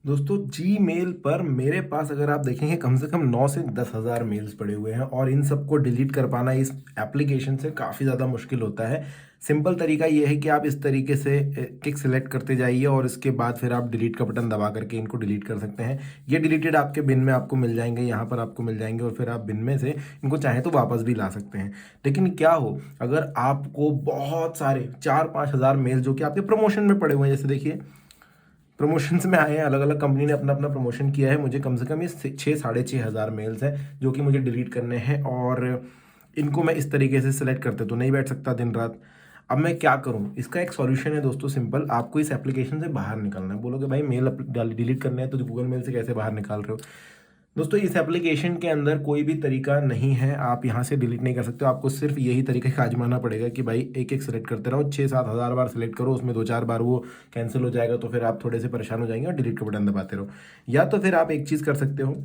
दोस्तों जीमेल पर मेरे पास अगर आप देखेंगे कम से कम 9 से 10,000 मेल्स पड़े हुए हैं और इन सबको डिलीट कर पाना इस एप्लीकेशन से काफ़ी ज़्यादा मुश्किल होता है। सिंपल तरीका ये है कि आप इस तरीके से टिक सिलेक्ट करते जाइए और इसके बाद फिर आप डिलीट का बटन दबा करके इनको डिलीट कर सकते हैं। ये डिलीटेड आपके बिन में आपको मिल जाएंगे, यहाँ पर आपको मिल जाएंगे और फिर आप बिन में से इनको चाहें तो वापस भी ला सकते हैं। लेकिन क्या हो अगर आपको बहुत सारे 4-5 हज़ार मेल जो कि आपके प्रमोशन में पड़े हुए हैं, जैसे देखिए प्रमोशंस में आए हैं, अलग अलग कंपनी ने अपना अपना प्रमोशन किया है, मुझे कम से कम ये 6-6.5 हज़ार मेल्स हैं जो कि मुझे डिलीट करने हैं और इनको मैं इस तरीके से सिलेक्ट करते तो नहीं बैठ सकता दिन रात। अब मैं क्या करूं? इसका एक सॉल्यूशन है दोस्तों, सिंपल। आपको इस एप्लीकेशन से बाहर निकलना है। बोलोगे भाई मेल डिलीट करने हैं तो गूगल मेल से कैसे बाहर निकाल रहे हो? दोस्तों इस एप्लीकेशन के अंदर कोई भी तरीका नहीं है, आप यहाँ से डिलीट नहीं कर सकते हो। आपको सिर्फ यही तरीका आजमाना पड़ेगा कि भाई एक एक सेलेक्ट करते रहो, 6-7 हज़ार बार सेलेक्ट करो, उसमें 2-4 बार वो कैंसिल हो जाएगा तो फिर आप थोड़े से परेशान हो जाएंगे और डिलीट का बटन दबाते रहो। या तो फिर आप एक चीज़ कर सकते हो,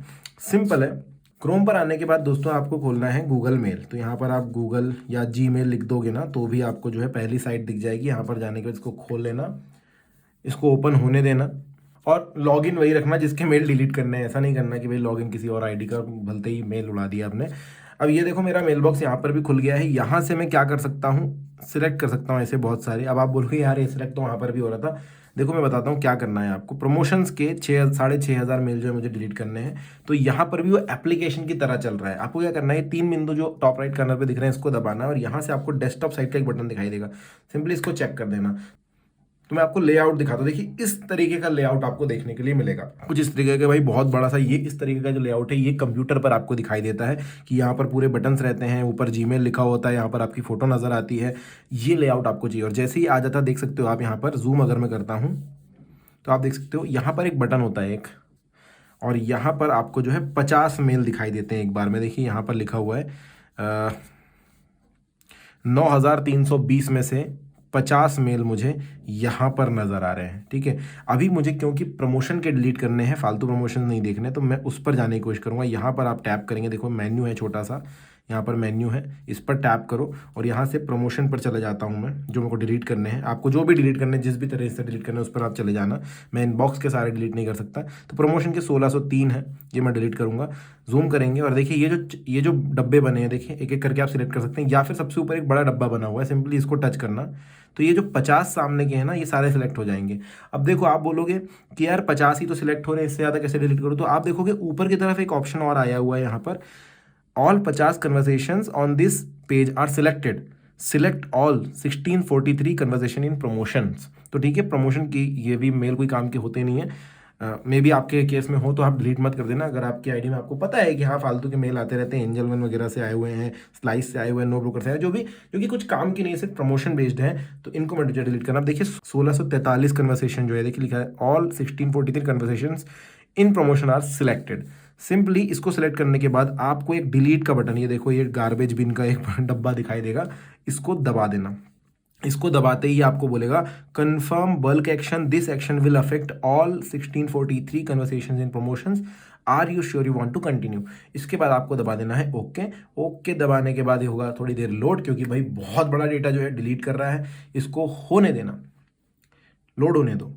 सिंपल है। क्रोम पर आने के बाद दोस्तों आपको खोलना है गूगल मेल। तो यहाँ पर आप गूगल या जीमेल लिख दोगे ना तो भी आपको जो है पहली साइट दिख जाएगी। यहाँ पर जाने के बाद इसको खोल लेना, इसको ओपन होने देना और लॉगिन वही रखना जिसके मेल डिलीट करने हैं। ऐसा नहीं करना कि भाई लॉगिन किसी और आईडी का, भलते ही मेल उड़ा दिया आपने। अब ये देखो मेरा मेल बॉक्स यहाँ पर भी खुल गया है। यहाँ से मैं क्या कर सकता हूँ, सिलेक्ट कर सकता हूँ ऐसे बहुत सारे। अब आप बोलोगे यार ये सिलेक्ट तो वहाँ पर भी हो रहा था। देखो मैं बताता हूँ क्या करना है आपको। प्रमोशंस के 6-6.5 हज़ार मेल जो है मुझे डिलीट करने हैं, तो यहाँ पर भी वो एप्लीकेशन की तरह चल रहा है। आपको क्या करना है, 3 बिंदु जो टॉप राइट कॉर्नर पे दिख रहे हैं इसको दबाना है और यहाँ से आपको डेस्कटॉप साइट का एक बटन दिखाई देगा, सिंपली इसको चेक कर देना। तो मैं आपको लेआउट दिखाता हूँ। देखिए इस तरीके का लेआउट आपको देखने के लिए मिलेगा, कुछ इस तरीके का। भाई बहुत बड़ा सा ये इस तरीके का जो लेआउट है ये कंप्यूटर पर आपको दिखाई देता है कि यहाँ पर पूरे बटन्स रहते हैं, ऊपर जीमेल लिखा होता है, यहाँ पर आपकी फोटो नजर आती है। ये लेआउट आपको चाहिए और जैसे ही आ जाता देख सकते हो आप। यहाँ पर जूम अगर मैं करता हूँ तो आप देख सकते हो यहाँ पर एक बटन होता है एक, और यहाँ पर आपको जो है 50 मेल दिखाई देते हैं एक बार में। देखिए यहाँ पर लिखा हुआ है 9,320 में से 50 मेल मुझे यहाँ पर नज़र आ रहे हैं। ठीक है, अभी मुझे क्योंकि प्रमोशन के डिलीट करने हैं, फालतू प्रमोशन नहीं देखने, तो मैं उस पर जाने की कोशिश करूँगा। यहाँ पर आप टैप करेंगे, देखो मेन्यू है छोटा सा, यहाँ पर मेन्यू है, इस पर टैप करो और यहाँ से प्रमोशन पर चले जाता हूँ मैं, जो मेरे को डिलीट करने हैं। आपको जो भी डिलीट करने हैं, जिस भी तरह से डिलीट करना है उस पर आप चले जाना। मैं इनबॉक्स के सारे डिलीट नहीं कर सकता। तो प्रमोशन के 1603 है, ये मैं डिलीट करूँगा। जूम करेंगे और देखिए ये जो डब्बे बने हैं, देखिए एक एक करके आप सिलेक्ट कर सकते हैं, या फिर सबसे ऊपर एक बड़ा डब्बा बना हुआ है, सिंपली इसको टच करना। तो ये जो 50 सामने के हैं ना, ये सारे सिलेक्ट हो जाएंगे। अब देखो आप बोलोगे कि यार 50 ही तो सिलेक्ट हो रहे हैं, इससे ज़्यादा कैसे डिलीट करूँ? तो आप देखोगे ऊपर की तरफ एक ऑप्शन और आया हुआ है यहाँ पर, all 50 conversations on this page are selected, select all 1643 conversation in promotions. तो ठीक है, प्रमोशन की ये भी मेल कोई काम के होते नहीं है। मे बी आपके केस में हो तो आप डिलीट मत कर देना। अगर आपकी आईडी में आपको पता है कि हाँ फालतू के मेल आते रहते हैं, एंजल वन वगैरह से आए हुए हैं, स्लाइस से आए हुए हैं, नो ब्रोकर से आए, जो कि कुछ काम की नहीं, सिर्फ प्रमोशन बेस्ड है, तो इनको मैं डिलीट करना। अब देखिए 1643 कन्वर्सेशन जो है, देखिए लिखा है all 1643 conversation in promotion are selected. Simply इसको सिलेक्ट करने के बाद आपको एक डिलीट का बटन, ये देखो ये गार्बेज बिन का एक डब्बा दिखाई देगा, इसको दबा देना। इसको दबाते ही आपको बोलेगा confirm bulk action, this action will affect all 1643 conversations in promotions, are you sure you want to continue. इसके बाद आपको दबा देना है ओके। ओके दबाने के बाद ये होगा थोड़ी देर लोड, क्योंकि भाई बहुत बड़ा डेटा जो है डिलीट कर रहा है। इसको होने देना, लोड होने दो।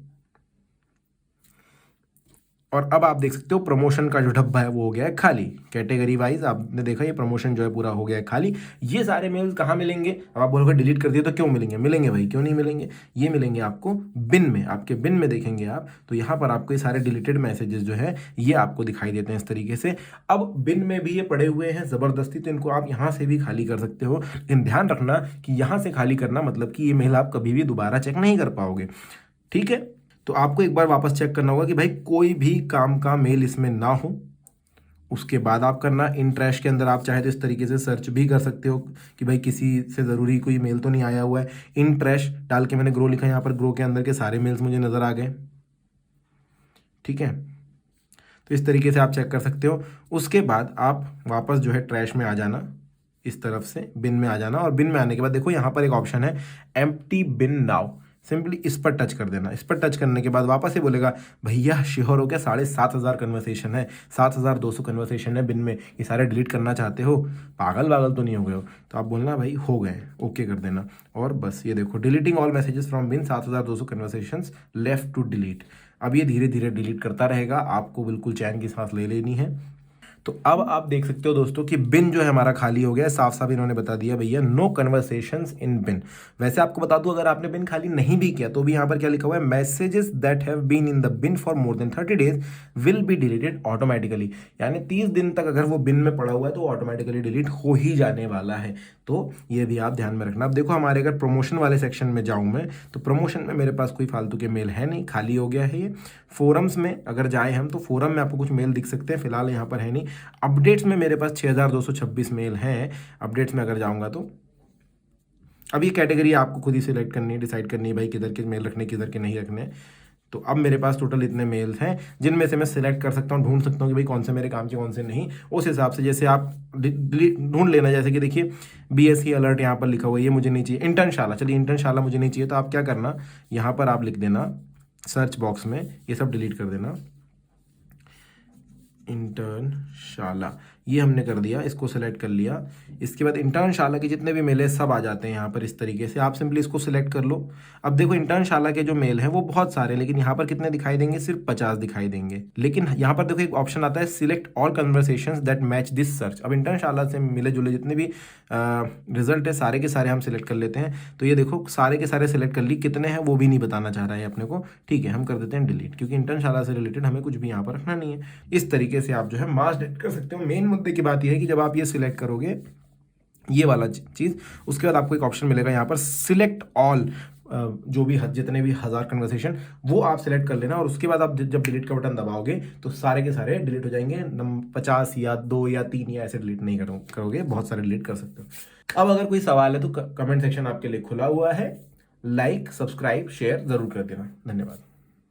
और अब आप देख सकते हो प्रमोशन का जो डब्बा है वो हो गया है खाली। कैटेगरी वाइज आपने देखा ये प्रमोशन जो है पूरा हो गया है खाली। ये सारे मेल्स कहाँ मिलेंगे? अब आप बोलोगे डिलीट कर दिए तो क्यों मिलेंगे? मिलेंगे भाई, क्यों नहीं मिलेंगे? ये मिलेंगे आपको बिन में। आपके बिन में देखेंगे आप तो यहाँ पर आपको ये सारे डिलीटेड मैसेजेस जो है ये आपको दिखाई देते हैं इस तरीके से। अब बिन में भी ये पड़े हुए हैं ज़बरदस्ती, तो इनको आप यहाँ से भी खाली कर सकते हो। लेकिन ध्यान रखना कि यहाँ से खाली करना मतलब कि ये मेल आप कभी भी दोबारा चेक नहीं कर पाओगे। ठीक है, तो आपको एक बार वापस चेक करना होगा कि भाई कोई भी काम का मेल इसमें ना हो, उसके बाद आप करना। इन ट्रैश के अंदर आप चाहे तो इस तरीके से सर्च भी कर सकते हो कि भाई किसी से ज़रूरी कोई मेल तो नहीं आया हुआ है। इन ट्रैश डाल के मैंने ग्रो लिखा है, यहाँ पर ग्रो के अंदर के सारे मेल्स मुझे नज़र आ गए। ठीक है, तो इस तरीके से आप चेक कर सकते हो। उसके बाद आप वापस जो है ट्रैश में आ जाना, इस तरफ से बिन में आ जाना, और बिन में आने के बाद देखो यहाँ पर एक ऑप्शन है एम्प्टी बिन नाउ, सिंपली इस पर टच कर देना। इस पर टच करने के बाद वापस ये बोलेगा भैया श्योर हो गया? 7,500 कन्वर्सेशन है, 7,200 कन्वर्सेशन है बिन में, ये सारे डिलीट करना चाहते हो? पागल तो नहीं हो गए हो? तो आप बोलना भाई हो गए, ओके कर देना। और बस ये देखो deleting all messages from bin, 7,200 conversations left to delete. अब ये धीरे धीरे डिलीट करता रहेगा, आपको बिल्कुल चैन की सांस ले लेनी है। तो अब आप देख सकते हो दोस्तों कि बिन जो है हमारा खाली हो गया है, साफ साफ इन्होंने बता दिया भैया नो कन्वर्सेशंस इन बिन। वैसे आपको बता दूं अगर आपने बिन खाली नहीं भी किया तो भी यहाँ पर क्या लिखा हुआ है, messages that have been in the bin for more than 30 days will be deleted automatically. यानी 30 दिन तक अगर वो बिन में पड़ा हुआ है तो ऑटोमेटिकली डिलीट हो ही जाने वाला है। तो ये भी आप ध्यान में रखना। अब देखो हमारे अगर प्रमोशन वाले सेक्शन में जाऊं मैं, तो प्रमोशन में मेरे पास कोई फालतू के मेल है नहीं, खाली हो गया है ये। फोरम्स में अगर जाए हम तो फोरम में आपको कुछ मेल दिख सकते हैं, फिलहाल यहाँ पर है नहीं। अपडेट्स में मेरे पास 6226 मेल हैं। अपडेट्स में अगर जाऊंगा तो अब ये कैटेगरी आपको खुद ही सिलेक्ट करनी है, डिसाइड करनी है भाई किधर के मेल रखने किधर के नहीं रखने। तो अब मेरे पास टोटल इतने मेल्स हैं जिनमें से मैं सिलेक्ट कर सकता हूँ, ढूंढ सकता हूँ कि भाई कौन से मेरे काम के कौन से नहीं। उस हिसाब से जैसे आप ढूंढ लेना, जैसे कि देखिए बीएससी अलर्ट यहाँ पर लिखा हुआ है, ये मुझे नहीं चाहिए। इंटर्नशाला, चलिए इंटर्नशाला मुझे नहीं चाहिए, तो आप क्या करना, यहाँ पर आप लिख देना सर्च बॉक्स में, ये सब डिलीट कर देना इंटर्नशाला, ये हमने कर दिया, इसको सेलेक्ट कर लिया। इसके बाद इंटर्नशाला के जितने भी मेल है सब आ जाते हैं यहाँ पर। इस तरीके से आप सिंपली इसको सिलेक्ट कर लो। अब देखो इंटर्नशाला के जो मेल हैं वो बहुत सारे हैं, लेकिन यहाँ पर कितने दिखाई देंगे, सिर्फ 50 दिखाई देंगे। लेकिन यहाँ पर देखो एक ऑप्शन आता है select all conversations that match this search. अब इंटर्नशाला से मिले जुले जितने भी रिजल्ट है सारे के सारे हम सिलेक्ट कर लेते हैं। तो ये देखो सारे के सारे सिलेक्ट कर ली, कितने हैं वो भी नहीं बताना चाह रहा है अपने को। ठीक है, हम कर देते हैं डिलीट, क्योंकि इंटर्नशाला से रिलेटेड हमें कुछ भी यहाँ पर रखना नहीं है। इस तरीके से आप जो है मास डिलीट कर सकते हो। मेन मुद्दे की बात यह है कि जब आप ये सिलेक्ट करोगे ये वाला चीज़, उसके बाद आपको एक ऑप्शन मिलेगा यहाँ पर सिलेक्ट ऑल, जो भी जितने भी 1000 कन्वर्सेशन वो आप सिलेक्ट कर लेना। और उसके बाद आप जब डिलीट का बटन दबाओगे तो सारे के सारे डिलीट हो जाएंगे। 50 या 2 या 3 या ऐसे डिलीट नहीं करोगे, बहुत सारे डिलीट कर सकते हो। अब अगर कोई सवाल है तो कमेंट सेक्शन आपके लिए खुला हुआ है। लाइक, सब्सक्राइब, शेयर जरूर कर देना। धन्यवाद।